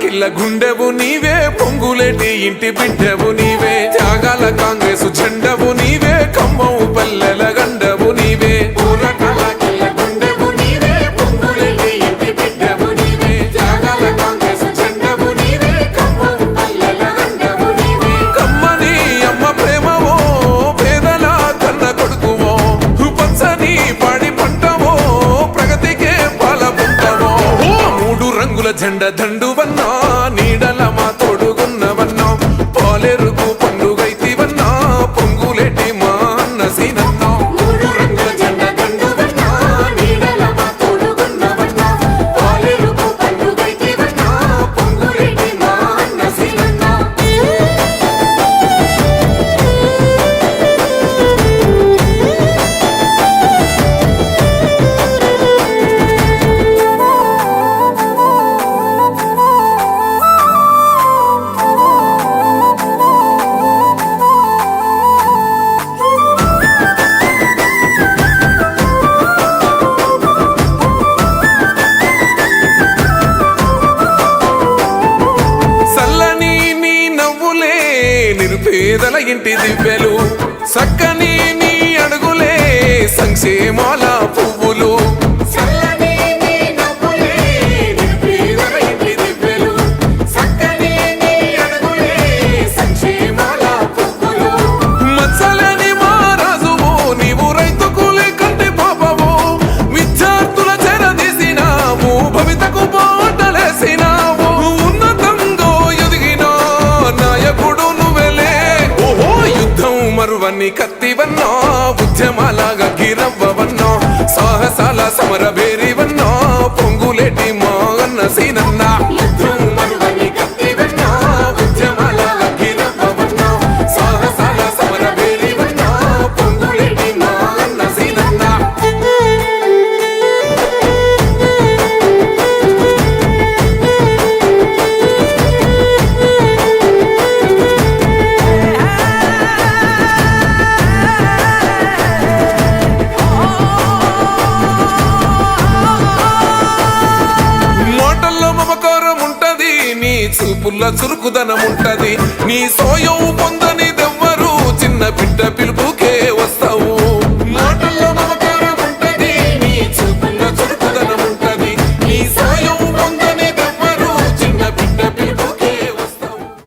కిల్ల గుండెవు నీవే, పొంగులేటి ఇంటి బిడ్డవు నీవే, త్యాగాల కాంగ్రెస్ జెండవు నీవే, ఖమ్మం పల్లెల గండవు నీవే. కమ్మని అమ్మ ప్రేమవో, పేదల కన్న కొడుకువో, పచ్చని పాడి పంటవో, ప్రగతికే పాలపుంటవో. మూడు రంగుల జెండ దండువన్నా, నీడల మా తోడుగున్నవన్నా, పాలేరుకు పండుగైతివన్నా, పొంగులేటి మా అన్న సీనన్నా. నిరుపేదల ఇంటి దివ్యలు, సక్కని నీ అడుగులే సంక్షేమాల పువ్వులు. మత్సలేని మా రాజువు నీవు, రైతుకు లేకంటే పాపవు, విద్యార్థుల చెరదీసినావు, భవితకు బాటలేసినావు, ఉన్నతంగా ఎదిగిన నాయకుడు మరువన్ని కత్తివన్నా, ఉద్యమాలాగా గిరవ్వవన్నా, సాహసాల సమర బేరివన్నా, పొంగులేటి మా అన్న సీనన్నా. చూపుల్ల చురుకుదనముంటది, నీ సోయం పొందని దెవ్వరు, చిన్న బిడ్డ పిలుపు